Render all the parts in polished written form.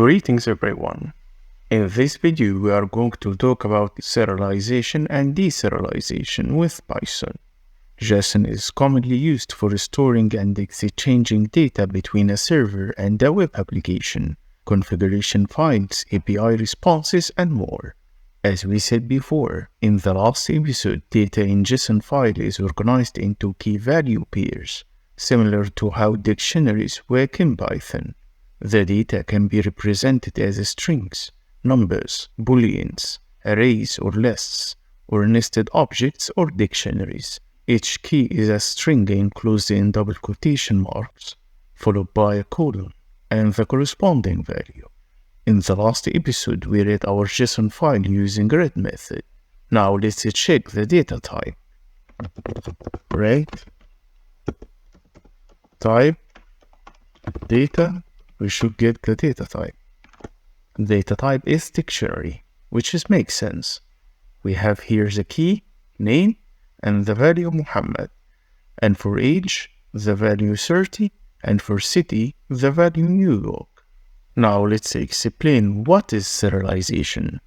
Greetings everyone. In this video we are going to talk about serialization and deserialization with Python. JSON is commonly used for storing and exchanging data between a server and a web application, configuration files, API responses, and more. As we said before, in the last episode, data in JSON file is organized into key value pairs, similar to how dictionaries work in Python. The data can be represented as strings, numbers, booleans, arrays or lists, or nested objects or dictionaries. Each key is a string enclosed in double quotation marks, followed by a colon, and the corresponding value. In the last episode, we read our JSON file using read method. Now let's check the data type. Read type data. We should get the data type. Data type is dictionary, which makes sense. We have here the key, name, and the value Muhammad. And for age, the value 30, and for city, the value New York. Now let's explain what is serialization.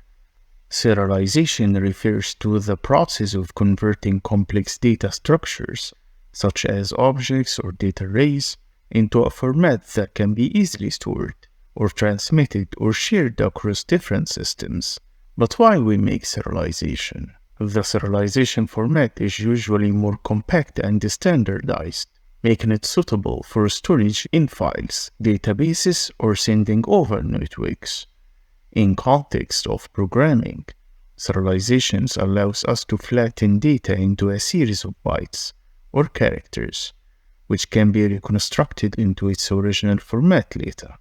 Serialization refers to the process of converting complex data structures, such as objects or data arrays, into a format that can be easily stored, or transmitted or shared across different systems. But why we make serialization? The serialization format is usually more compact and standardized, making it suitable for storage in files, databases, or sending over networks. In context of programming, serializations allows us to flatten data into a series of bytes or characters, which can be reconstructed into its original format later.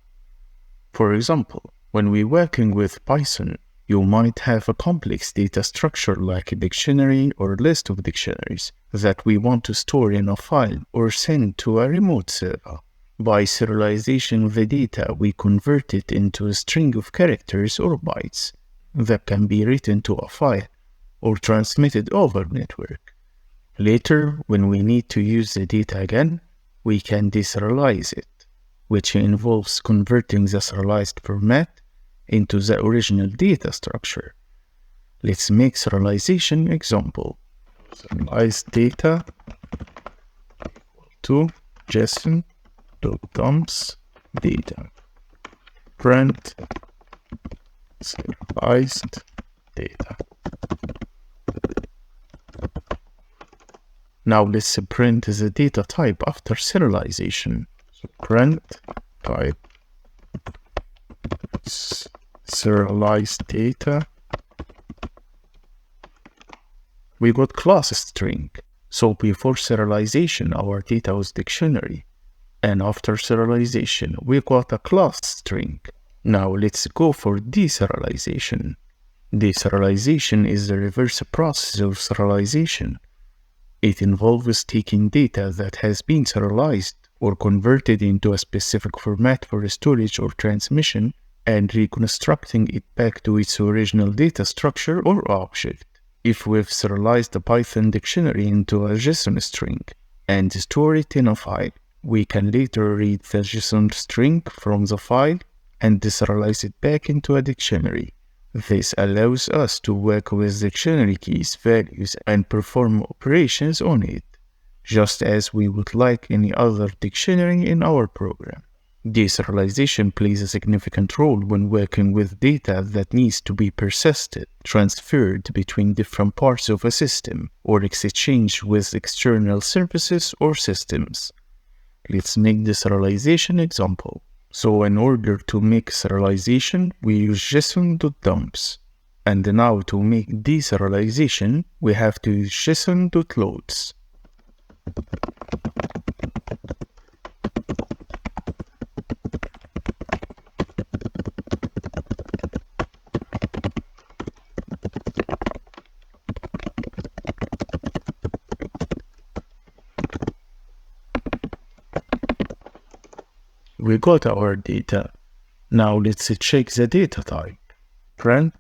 For example, when we're working with Python, you might have a complex data structure like a dictionary or list of dictionaries that we want to store in a file or send to a remote server. By serialization, the data we convert it into a string of characters or bytes that can be written to a file or transmitted over network. Later, when we need to use the data again, we can deserialize it, which involves converting the serialized format into the original data structure. Let's make serialization example. Serialized data to json.dumps data. Print serialized data. Now let's print the data type after serialization. So print type serialized data. We got class string. So before serialization, our data was dictionary. And after serialization, we got a class string. Now let's go for deserialization. Deserialization is the reverse process of serialization. It involves taking data that has been serialized or converted into a specific format for storage or transmission and reconstructing it back to its original data structure or object. If we've serialized the Python dictionary into a JSON string and store it in a file, we can later read the JSON string from the file and deserialize it back into a dictionary. This allows us to work with dictionary keys, values, and perform operations on it, just as we would like any other dictionary in our program. Deserialization plays a significant role when working with data that needs to be persisted, transferred between different parts of a system, or exchanged with external services or systems. Let's make the serialization example. So in order to make serialization, we use json.dumps. And now to make deserialization, we have to use json.loads. We got our data. Now let's check the data type. Print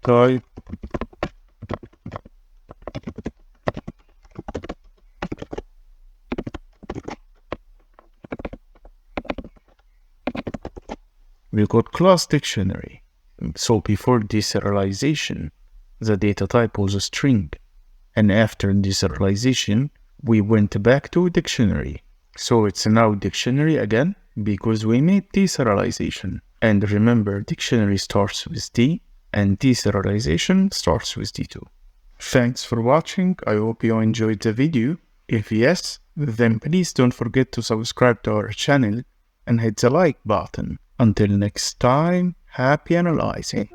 type we got class dictionary. So before deserialization, the data type was a string. And after deserialization, we went back to dictionary. So it's now dictionary again because we made deserialization. And remember, dictionary starts with D and deserialization starts with D2. Thanks for watching. I hope you enjoyed the video. If yes, then please don't forget to subscribe to our channel and hit the like button. Until next time, happy analyzing.